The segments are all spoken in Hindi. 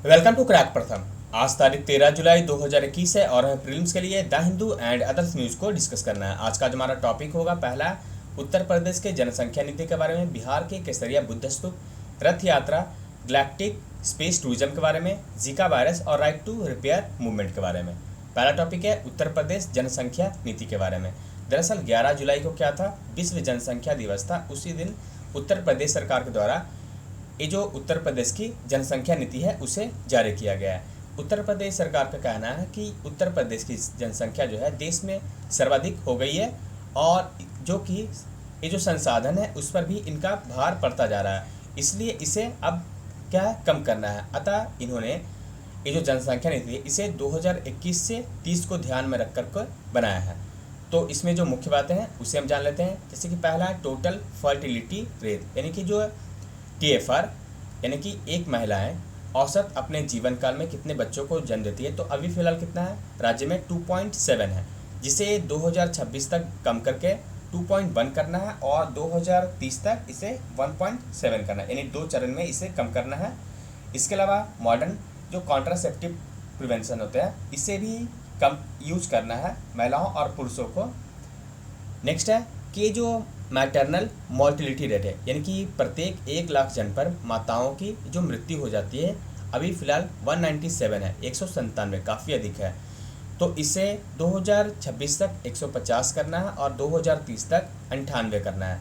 वेलकम टू क्रैक प्रथम। आज तारीख 13 जुलाई 2021 है और हमें प्रीलिम्स के लिए the Hindu and others news को डिस्कस करना है। आज का जो हमारा टॉपिक होगा, पहला उत्तर प्रदेश के जनसंख्या नीति के बारे में, बिहार के केसरिया बुद्ध स्तूप, रथ यात्रा, गैलेक्टिक स्पेस टूरिज्म के बारे में, जीका वायरस और राइट टू रिपेयर मूवमेंट के बारे में। पहला टॉपिक है उत्तर प्रदेश जनसंख्या नीति के बारे में। दरअसल 11 जुलाई को क्या था, विश्व जनसंख्या दिवस था। उसी दिन उत्तर प्रदेश सरकार के द्वारा ये जो उत्तर प्रदेश की जनसंख्या नीति है उसे जारी किया गया है। उत्तर प्रदेश सरकार का कहना है कि उत्तर प्रदेश की जनसंख्या जो है देश में सर्वाधिक हो गई है और जो कि ये जो संसाधन है उस पर भी इनका भार पड़ता जा रहा है, इसलिए इसे अब क्या है, कम करना है। अतः इन्होंने ये जो जनसंख्या नीति है इसे 2021 से 30 को ध्यान में रख कर बनाया है। तो इसमें जो मुख्य बातें हैं उसे हम जान लेते हैं। जैसे कि पहला है टोटल फर्टिलिटी रेट, यानी कि जो TFR, यानी कि एक महिलाएं औसत अपने जीवन काल में कितने बच्चों को जन्म देती है। तो अभी फिलहाल कितना है, राज्य में 2.7 है, जिसे 2026 तक कम करके 2.1 करना है और 2030 तक इसे 1.7 करना है, यानी 2 चरण में इसे कम करना है। इसके अलावा मॉडर्न जो कॉन्ट्रासेप्टिव प्रिवेंशन होते हैं इसे भी कम यूज करना है महिलाओं और पुरुषों को। नेक्स्ट है कि जो मैटरनल मॉर्टिलिटी रेट है, यानी कि प्रत्येक 1 लाख जन पर माताओं की जो मृत्यु हो जाती है अभी फ़िलहाल 197 है, 197, काफ़ी अधिक है। तो इसे 2026 तक 150 करना है और 2030 तक 98 करना है।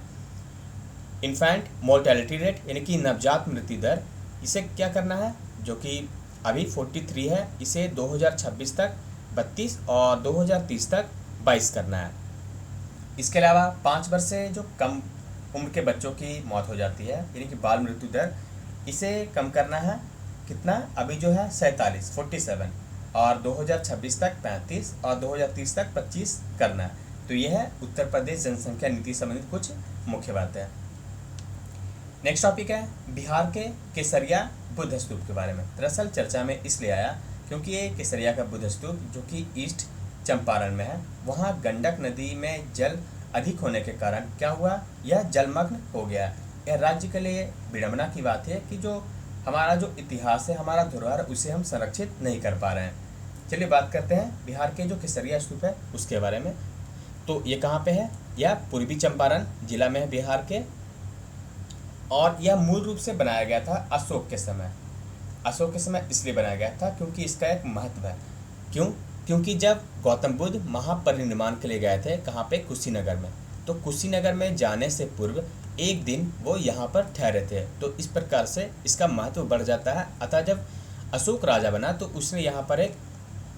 इन्फेंट मोर्टेलिटी रेट, यानी कि नवजात मृत्यु दर, इसे क्या करना है, जो कि अभी 43 है, इसे 2026 तक 32 और 2030 तक 22 करना है। इसके अलावा 5 वर्ष से जो कम उम्र के बच्चों की मौत हो जाती है, यानी कि बाल मृत्यु दर, इसे कम करना है। कितना, अभी जो है 47 और 2026 तक 35 और 2030 तक 25 करना है। तो यह है उत्तर प्रदेश जनसंख्या नीति संबंधित कुछ मुख्य बातें। नेक्स्ट टॉपिक है बिहार के केसरिया बुद्ध स्तूप के बारे में। दरअसल चर्चा में इसलिए आया क्योंकि ये केसरिया का बुद्ध स्तूप जो कि ईस्ट चंपारण में है, वहाँ गंडक नदी में जल अधिक होने के कारण क्या हुआ, यह जलमग्न हो गया। यह राज्य के लिए विडंबना की बात है कि जो हमारा जो इतिहास है, हमारा धरोहर, उसे हम संरक्षित नहीं कर पा रहे हैं। चलिए बात करते हैं बिहार के जो केसरिया स्तूप है उसके बारे में। तो ये कहाँ पे है, यह पूर्वी चंपारण जिला में है बिहार के, और यह मूल रूप से बनाया गया था अशोक के समय। अशोक के समय इसलिए बनाया गया था क्योंकि इसका एक महत्व है। क्योंकि जब गौतम बुद्ध महापरिनिर्वाण के लिए गए थे, कहाँ पे, कुशीनगर में, तो कुशीनगर में जाने से पूर्व एक दिन वो यहाँ पर ठहरे थे। तो इस प्रकार से इसका महत्व बढ़ जाता है। अतः जब अशोक राजा बना तो उसने यहाँ पर एक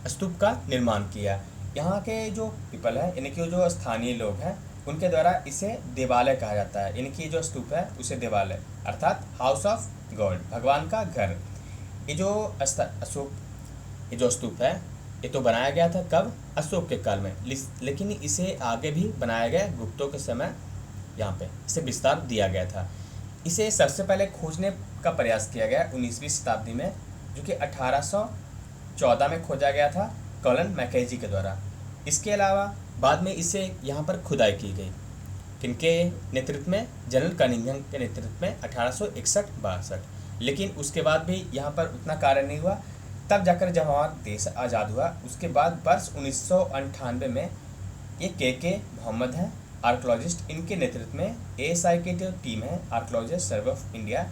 स्तूप का निर्माण किया। यहाँ के जो पीपल है, यानी कि जो स्थानीय लोग हैं, उनके द्वारा इसे देवालय कहा जाता है। यानी कि जो स्तूप है उसे देवालय अर्थात हाउस ऑफ गॉड, भगवान का घर। ये जो अशोक, ये जो स्तूप है ये तो बनाया गया था कब, अशोक के काल में, लेकिन इसे आगे भी बनाया गया गुप्तों के समय, यहाँ पे इसे विस्तार दिया गया था। इसे सबसे पहले खोजने का प्रयास किया गया 19वीं शताब्दी में, जो कि 1814 में खोजा गया था कॉलन मैकेजी के द्वारा। इसके अलावा बाद में इसे यहाँ पर खुदाई की गई, किनके नेतृत्व में, जनरल कनिंघम के नेतृत्व में 1861-62। लेकिन उसके बाद भी यहाँ पर उतना कार्य नहीं हुआ। तब जाकर जब हमारा देश आज़ाद हुआ उसके बाद वर्ष 1998 में ये के मोहम्मद हैं आर्कोलॉजिस्ट, इनके नेतृत्व में ASI की जो टीम है, आर्कोलॉजिस्ट सर्वे ऑफ इंडिया,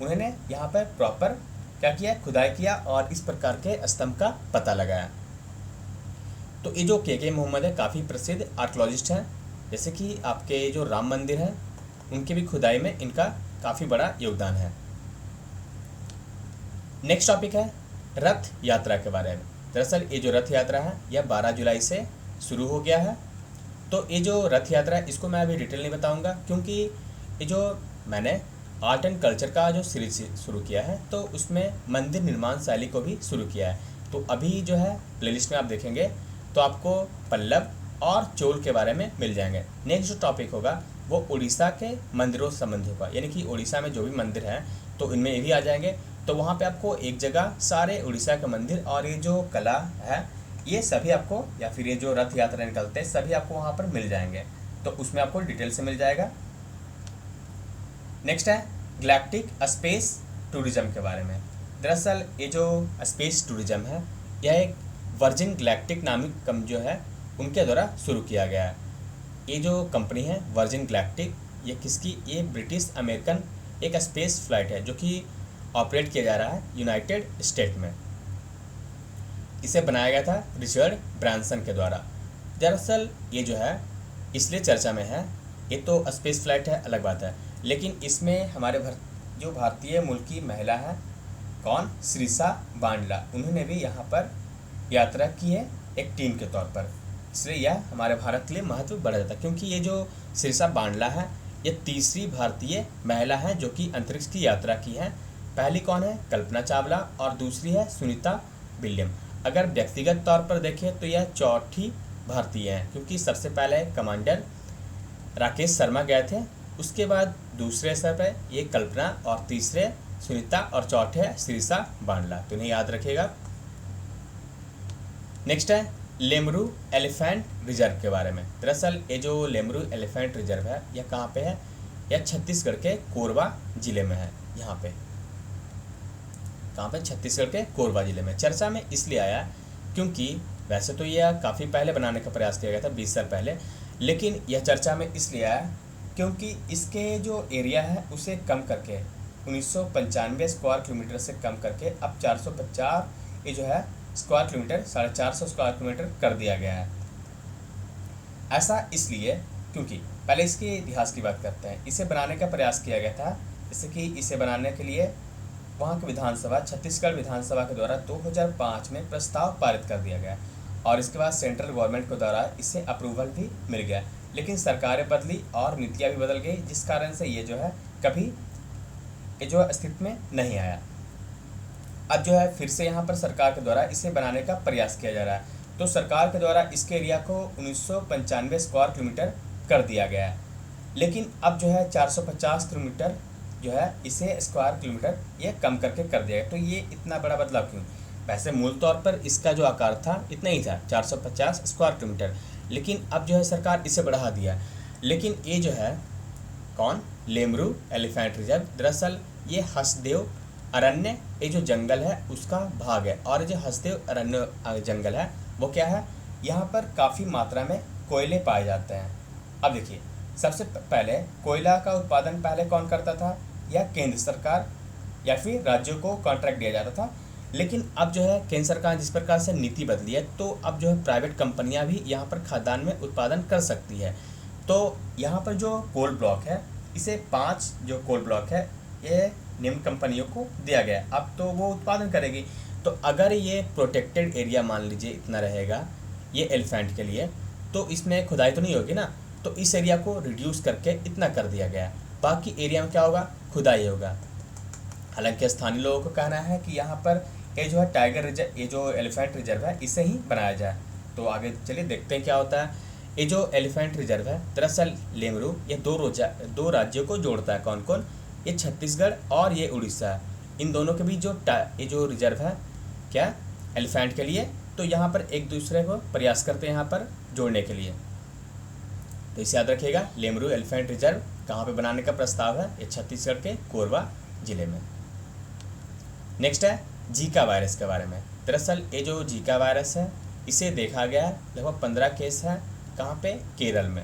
उन्होंने यहाँ पर प्रॉपर क्या किया, खुदाई किया और इस प्रकार के स्तंभ का पता लगाया। तो ये जो के मोहम्मद है काफ़ी प्रसिद्ध आर्कोलॉजिस्ट हैं। जैसे कि आपके जो राम मंदिर है उनकी भी खुदाई में इनका काफ़ी बड़ा योगदान है। नेक्स्ट टॉपिक है रथ यात्रा के बारे में। दरअसल ये जो रथ यात्रा है यह 12 जुलाई से शुरू हो गया है। तो ये जो रथ यात्रा है इसको मैं अभी डिटेल नहीं बताऊंगा, क्योंकि ये जो मैंने आर्ट एंड कल्चर का जो सीरीज शुरू किया है तो उसमें मंदिर निर्माण शैली को भी शुरू किया है। तो अभी जो है प्लेलिस्ट में आप देखेंगे तो आपको पल्लव और चोल के बारे में मिल जाएंगे। नेक्स्ट जो टॉपिक होगा वो उड़ीसा के मंदिरों से संबंधित होगा, यानी कि उड़ीसा में जो भी मंदिर हैं तो इनमें ये भी आ जाएंगे। तो वहाँ पे आपको एक जगह सारे उड़ीसा के मंदिर और ये जो कला है ये सभी आपको, या फिर ये जो रथ यात्रा निकलते हैं सभी आपको वहाँ पर मिल जाएंगे। तो उसमें आपको डिटेल से मिल जाएगा। नेक्स्ट है गैलेक्टिक स्पेस टूरिज्म के बारे में। दरअसल ये जो स्पेस टूरिज्म है यह एक वर्जिन गैलेक्टिक नामिक कम जो है उनके द्वारा शुरू किया गया है। ये जो कंपनी है वर्जिन गैलेक्टिक, ये किसकी, ये ब्रिटिश अमेरिकन एक स्पेस फ्लाइट है जो कि ऑपरेट किया जा रहा है यूनाइटेड स्टेट में। इसे बनाया गया था रिचर्ड ब्रांसन के द्वारा। दरअसल ये जो है इसलिए चर्चा में है, ये तो स्पेस फ्लाइट है अलग बात है, लेकिन इसमें हमारे जो भारतीय मूल की महिला है कौन, श्रीषा बांडला, उन्होंने भी यहाँ पर यात्रा की है एक टीम के तौर पर। इसलिए यह हमारे भारत के लिए महत्व बढ़ जाता है, क्योंकि ये जो श्रीषा बांडला है ये तीसरी भारतीय महिला है जो कि अंतरिक्ष की यात्रा की है। पहली कौन है, कल्पना चावला, और दूसरी है सुनीता विलियम। अगर व्यक्तिगत तौर पर देखें तो यह चौथी भारतीय है, क्योंकि सबसे पहले कमांडर राकेश शर्मा गए थे, उसके बाद दूसरे स्तर पर ये कल्पना, और तीसरे सुनीता, और चौथे है श्रीषा बांडला। तो इन्हें याद रखिएगा। नेक्स्ट है लेमरू एलिफेंट रिजर्व के बारे में। दरअसल ये जो लेमरू एलिफेंट रिजर्व है यह कहाँ पे है, यह छत्तीसगढ़ के कोरबा जिले में है। यहाँ पे कहाँ पे, छत्तीसगढ़ के कोरबा जिले में। चर्चा में इसलिए आया क्योंकि वैसे तो यह काफ़ी पहले बनाने का प्रयास किया गया था, 20 साल पहले, लेकिन यह चर्चा में इसलिए आया क्योंकि इसके जो एरिया है उसे कम करके 1995 स्क्वायर किलोमीटर से कम करके अब 450 ये जो है स्क्वायर किलोमीटर, 450 स्क्वायर किलोमीटर कर दिया गया है। ऐसा इसलिए क्योंकि पहले इसके इतिहास की बात करते हैं। इसे बनाने का प्रयास किया गया था, जैसे कि इसे बनाने के लिए वहाँ की विधानसभा, छत्तीसगढ़ विधानसभा के द्वारा 2005 में प्रस्ताव पारित कर दिया गया, और इसके बाद सेंट्रल गवर्नमेंट के द्वारा इसे अप्रूवल भी मिल गया। लेकिन सरकारें बदली और नीतियाँ भी बदल गई, जिस कारण से ये जो है कभी ये जो अस्तित्व में नहीं आया। अब जो है फिर से यहाँ पर सरकार के द्वारा इसे बनाने का प्रयास किया जा रहा है। तो सरकार के द्वारा इसके एरिया को 1995 स्क्वायर किलोमीटर कर दिया गया है, लेकिन अब जो है 450 किलोमीटर जो है इसे स्क्वायर किलोमीटर ये कम करके कर दिया गया। तो ये इतना बड़ा बदलाव क्यों? वैसे मूल तौर पर इसका जो आकार था इतना ही था, 450 स्क्वायर किलोमीटर, लेकिन अब जो है सरकार इसे बढ़ा दिया। लेकिन ये जो है कौन, लेमरू एलिफेंट रिजर्व, दरअसल ये हसदेव अरण्य ये जो जंगल है उसका भाग है। और जो हसदेव अरण्य जंगल है वो क्या है, यहाँ पर काफ़ी मात्रा में कोयले पाए जाते हैं। अब देखिए, सबसे पहले कोयला का उत्पादन पहले कौन करता था, या केंद्र सरकार या फिर राज्यों को कॉन्ट्रैक्ट दिया जाता था। लेकिन अब जो है केंद्र सरकार जिस प्रकार से नीति बदली है, तो अब जो है प्राइवेट कंपनियां भी यहाँ पर खाद्यान्न में उत्पादन कर सकती है। तो यहाँ पर जो कोल ब्लॉक है, इसे 5 जो कोल ब्लॉक है ये निम्न कंपनियों को दिया गया, अब तो वो उत्पादन करेगी। तो अगर ये प्रोटेक्टेड एरिया मान लीजिए इतना रहेगा ये एलिफेंट के लिए, तो इसमें खुदाई तो नहीं होगी ना, तो इस एरिया को रिड्यूस करके इतना कर दिया गया। बाकी एरिया में क्या होगा, खुदाई होगा। हालांकि स्थानीय लोगों को कहना है कि यहाँ पर ये जो है टाइगर रिजर्व, ये जो एलिफेंट रिजर्व है इसे ही बनाया जाए। तो आगे चलिए देखते हैं क्या होता है। ये जो एलिफेंट रिजर्व है, दरअसल लेमरू ये दो राज्यों को जोड़ता है। कौन कौन, ये छत्तीसगढ़ और ये उड़ीसा। इन दोनों के बीच जो ये जो रिजर्व है क्या, एलिफेंट के लिए, तो यहाँ पर एक दूसरे को प्रयास करते हैं यहाँ पर जोड़ने के लिए। तो इसे याद रखिएगा, लेमरू एलिफेंट रिजर्व कहाँ पे बनाने का प्रस्ताव है, ये छत्तीसगढ़ के कोरबा जिले में। नेक्स्ट है जीका वायरस के बारे में। दरअसल ये जो जीका वायरस है इसे देखा गया है, लगभग 15 केस है। कहाँ पे, केरल में।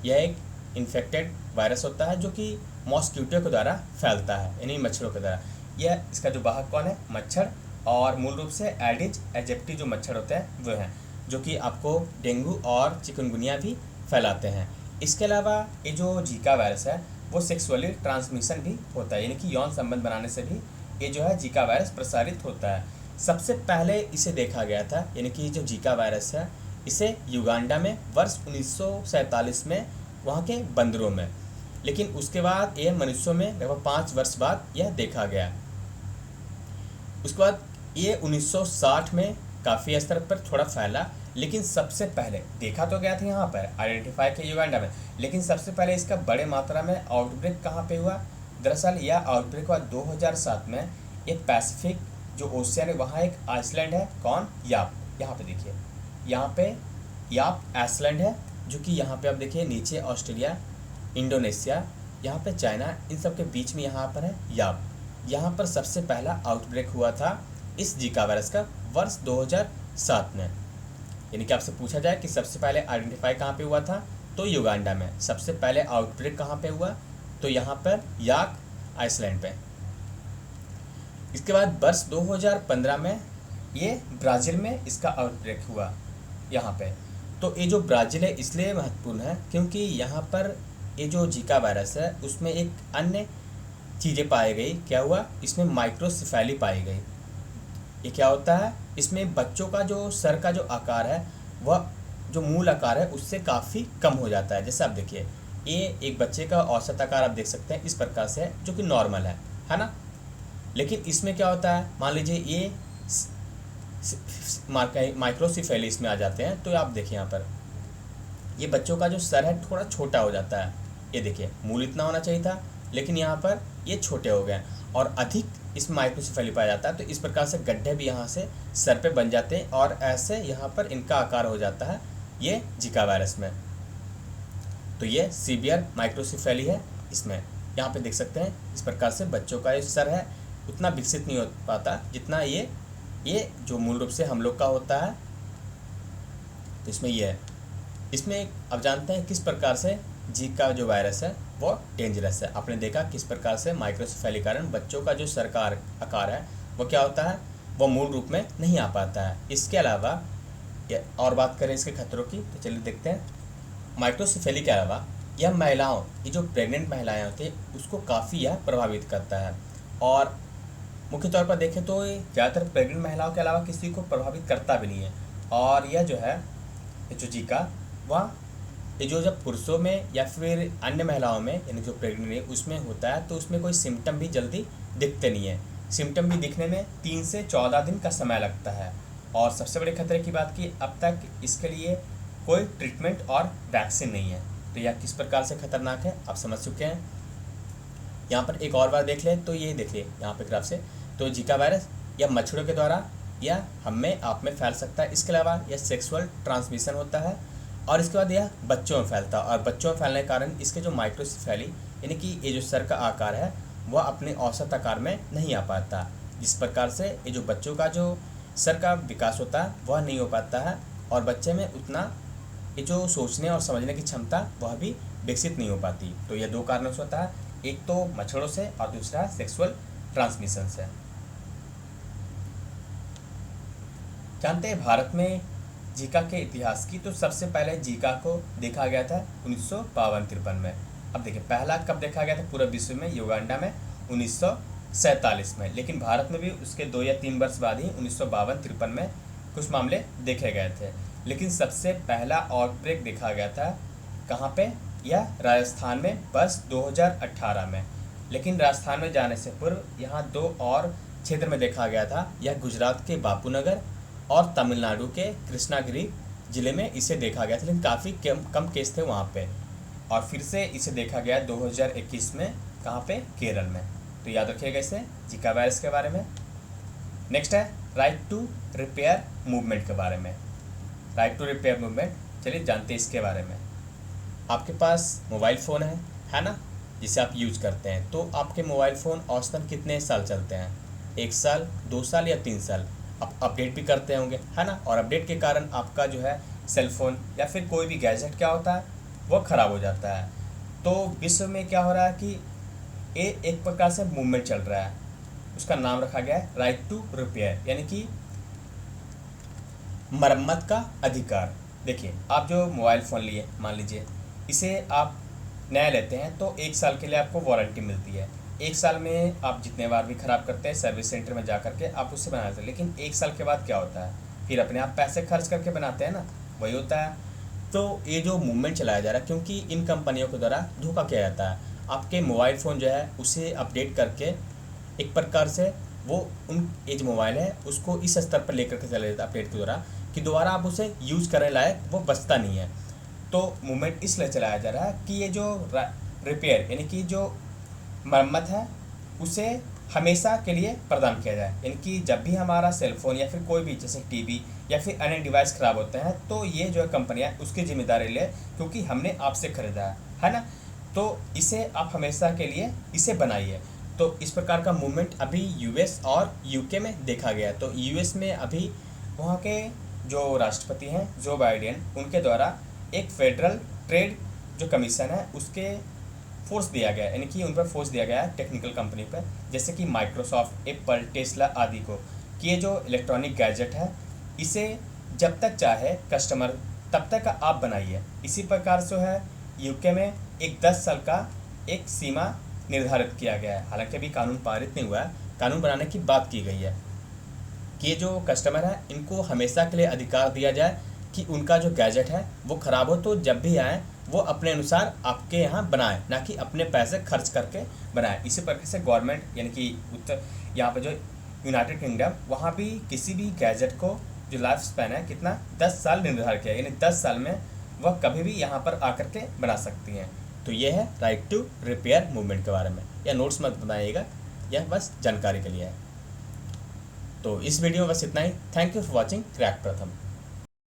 यह एक इन्फेक्टेड वायरस होता है जो कि मॉस्किटो के द्वारा फैलता है, यानी मच्छरों के द्वारा। यह इसका जो वाहक कौन है, मच्छर, और मूल रूप से एडिज एजिप्टी जो मच्छर होते हैं वो हैं, जो कि आपको डेंगू और चिकनगुनिया भी फैलाते हैं। इसके अलावा ये जो जीका वायरस है वो सेक्सुअली ट्रांसमिशन भी होता है, यानी कि यौन संबंध बनाने से भी ये जो है जीका वायरस प्रसारित होता है। सबसे पहले इसे देखा गया था, यानी कि जो जीका वायरस है इसे युगांडा में वर्ष 1947 में वहाँ के बंदरों में, लेकिन उसके बाद ये मनुष्यों में लगभग 5 वर्ष बाद यह देखा गया। उसके बाद ये 1960 में काफ़ी स्तर पर थोड़ा फैला, लेकिन सबसे पहले देखा तो गया था यहाँ पर आइडेंटिफाई किया युगांडा में, लेकिन सबसे पहले इसका बड़े मात्रा में आउटब्रेक कहाँ पे हुआ। दरअसल यह आउटब्रेक हुआ 2007 में। ये पैसिफिक जो ओशियन है वहाँ एक आइसलैंड है, कौन, याप। यहाँ पे देखिए, यहाँ पे याप आइसलैंड है, जो कि यहाँ पे आप देखिए नीचे ऑस्ट्रेलिया, इंडोनेशिया, यहाँ पे चाइना, इन सब के बीच में यहाँ पर है याप। यहाँ पर सबसे पहला आउटब्रेक हुआ था इस जीका वायरस का वर्ष 2007 में। यानी कि आपसे पूछा जाए कि सबसे पहले आइडेंटिफाई कहाँ पे हुआ था, तो युगांडा में। सबसे पहले आउटब्रेक कहाँ पे हुआ, तो यहाँ पर याक आइसलैंड पे। इसके बाद वर्ष 2015 में ये ब्राज़ील में इसका आउटब्रेक हुआ यहाँ पे। तो ये जो ब्राज़ील है इसलिए महत्वपूर्ण है क्योंकि यहाँ पर ये जो जीका वायरस है उसमें एक अन्य चीज़ें पाई गई। क्या हुआ, इसमें माइक्रोसेफेली पाई गई। ये क्या होता है, इसमें बच्चों का जो सर का जो आकार है वह जो मूल आकार है उससे काफ़ी कम हो जाता है। जैसे आप देखिए, ये एक बच्चे का औसत आकार आप देख सकते हैं इस प्रकार से है, जो कि नॉर्मल है ना। लेकिन इसमें क्या होता है, मान लीजिए ये माइक्रोसेफेली इसमें आ जाते हैं, तो आप देखिए यहाँ पर ये बच्चों का जो सर है थोड़ा छोटा हो जाता है। ये देखिए, मूल इतना होना चाहिए था लेकिन यहाँ पर ये छोटे हो गए और अधिक इसमें माइक्रोसेफेली पाया जाता है। तो इस प्रकार से गड्ढे भी यहाँ से सर पे बन जाते हैं और ऐसे यहाँ पर इनका आकार हो जाता है ये जीका वायरस में। तो ये सीवियर माइक्रोसेफेली है इसमें। यहाँ पे देख सकते हैं इस प्रकार से बच्चों का जो सर है उतना विकसित नहीं हो पाता जितना ये जो मूल रूप से हम लोग का होता है। तो इसमें ये है। इसमें अब जानते हैं किस प्रकार से जीका जो वायरस है वो डेंजरस है। आपने देखा किस प्रकार से माइक्रोसेफेली कारण बच्चों का जो सर का आकार है वो क्या होता है, वो मूल रूप में नहीं आ पाता है। इसके अलावा और बात करें इसके खतरों की, तो चलिए देखते हैं। माइक्रोसेफेली के अलावा यह महिलाओं, ये जो प्रेग्नेंट महिलाएं होती हैं उसको काफ़ी यह प्रभावित करता है। और मुख्य तौर पर देखें तो ये ज़्यादातर प्रेग्नेंट महिलाओं के अलावा किसी को प्रभावित करता भी नहीं है। और यह जो है ये जो जीका वह ये जो जब पुरुषों में या फिर अन्य महिलाओं में यानी जो प्रेग्नेंट है उसमें होता है तो उसमें कोई सिम्टम भी जल्दी दिखते नहीं है। सिम्टम भी दिखने में 3 से 14 दिन का समय लगता है। और सबसे बड़े खतरे की बात की, अब तक इसके लिए कोई ट्रीटमेंट और वैक्सीन नहीं है। तो यह किस प्रकार से खतरनाक है आप समझ चुके हैं। यहाँ पर एक और बार देख लें तो ये देखिए यहाँ पे ग्राफ से, तो जीका वायरस यह मच्छरों के द्वारा या हम में आप में फैल सकता है। इसके अलावा यह सेक्सुअल ट्रांसमिशन होता है और इसके बाद यह बच्चों में फैलता है। और बच्चों में फैलने के कारण इसके जो माइक्रोसेफेली यानी कि ये जो सर का आकार है वह अपने औसत आकार में नहीं आ पाता, जिस प्रकार से ये जो बच्चों का जो सर का विकास होता है वह नहीं हो पाता है और बच्चे में उतना ये जो सोचने और समझने की क्षमता वह भी विकसित नहीं हो पाती। तो यह 2 कारणों से होता है, एक तो मच्छरों से और दूसरा सेक्सुअल ट्रांसमिशन से। जानते हैं भारत में जीका के इतिहास की, तो सबसे पहले जीका को देखा गया था 1952-53 में। अब देखिए पहला कब देखा गया था पूरे विश्व में, युगांडा में 1947 में। लेकिन भारत में भी उसके 2 या 3 वर्ष बाद ही 1952-53 में कुछ मामले देखे गए थे। लेकिन सबसे पहला आउटब्रेक देखा गया था कहाँ पे, यह राजस्थान में वर्ष 2018 में। लेकिन राजस्थान में जाने से पूर्व यहाँ 2 और क्षेत्र में देखा गया था। यह गुजरात के बापूनगर और तमिलनाडु के कृष्णागिरी जिले में इसे देखा गया था, लेकिन काफ़ी कम केस थे वहाँ पे। और फिर से इसे देखा गया 2021 में, कहाँ पे, केरल में। तो याद रखिएगा इसे जीका वायरस के बारे में। नेक्स्ट है राइट टू रिपेयर मूवमेंट के बारे में। राइट टू रिपेयर मूवमेंट, चलिए जानते हैं इसके बारे में। आपके पास मोबाइल फ़ोन है ना, जिसे आप यूज करते हैं। तो आपके मोबाइल फ़ोन औसतन कितने साल चलते हैं, 1 साल, 2 साल या 3 साल। आप अपडेट भी करते होंगे है ना, और अपडेट के कारण आपका जो है सेलफोन या फिर कोई भी गैजेट क्या होता है वो ख़राब हो जाता है। तो विश्व में क्या हो रहा है कि ये एक प्रकार से मूवमेंट चल रहा है, उसका नाम रखा गया है राइट टू रिपेयर, यानी कि मरम्मत का अधिकार। देखिए आप जो मोबाइल फ़ोन लिए, मान लीजिए इसे आप नया लेते हैं तो 1 साल के लिए आपको वारंटी मिलती है। 1 साल में आप जितने बार भी ख़राब करते हैं सर्विस सेंटर में जा करके आप उससे बनाते हैं। लेकिन 1 साल के बाद क्या होता है, फिर अपने आप पैसे खर्च करके बनाते हैं ना, वही होता है। तो ये जो मूवमेंट चलाया जा रहा है, क्योंकि इन कंपनियों के द्वारा धोखा किया जाता है। आपके मोबाइल फ़ोन जो है उसे अपडेट करके एक प्रकार से वो ये जो मोबाइल है उसको इस स्तर पर लेकर के चला जाता है अपडेट के द्वारा कि दोबारा आप उसे यूज़ करने लायक वो बचता नहीं है। तो मूवमेंट इसलिए चलाया जा रहा है कि ये जो रिपेयर यानी कि जो मरम्मत है उसे हमेशा के लिए प्रदान किया जाए। यानी कि जब भी हमारा सेलफोन या फिर कोई भी जैसे टीवी या फिर अन्य डिवाइस ख़राब होते हैं तो ये जो है कंपनियाँ उसकी जिम्मेदारी ले, क्योंकि हमने आपसे ख़रीदा है ना। तो इसे आप हमेशा के लिए इसे बनाइए। तो इस प्रकार का मूवमेंट अभी यूएस और यूके में देखा गया। तो यूएस में अभी वहाँ के जो राष्ट्रपति हैं जो बाइडेन, उनके द्वारा एक फेडरल ट्रेड जो कमीशन है उसके फोर्स दिया गया, यानी कि उन पर फोर्स दिया गया है टेक्निकल कंपनी पर, जैसे कि माइक्रोसॉफ्ट, एप्पल, टेस्ला आदि को, कि ये जो इलेक्ट्रॉनिक गैजेट है इसे जब तक चाहे कस्टमर तब तक आप बनाइए। इसी प्रकार से है यूके में एक 10 साल का एक सीमा निर्धारित किया गया है। हालांकि अभी कानून पारित नहीं हुआ है, कानून बनाने की बात की गई है कि ये जो कस्टमर है इनको हमेशा के लिए अधिकार दिया जाए कि उनका जो गैजेट है वो ख़राब हो तो जब भी आए वो अपने अनुसार आपके यहाँ बनाए, ना कि अपने पैसे खर्च करके बनाए। इसी प्रकार से गवर्नमेंट यानी कि उत्तर यहाँ पर जो यूनाइटेड किंगडम, वहाँ भी किसी भी गैजेट को जो लाइफ स्पैन है कितना 10 साल निर्धारित किया, यानी 10 साल में वह कभी भी यहाँ पर आकर के बना सकती हैं। तो ये है राइट टू रिपेयर मूवमेंट के बारे में। या नोट्स मत बनाइएगा, यह बस जानकारी के लिए है। तो इस वीडियो में बस इतना ही। Thank you for watching crack प्रथम।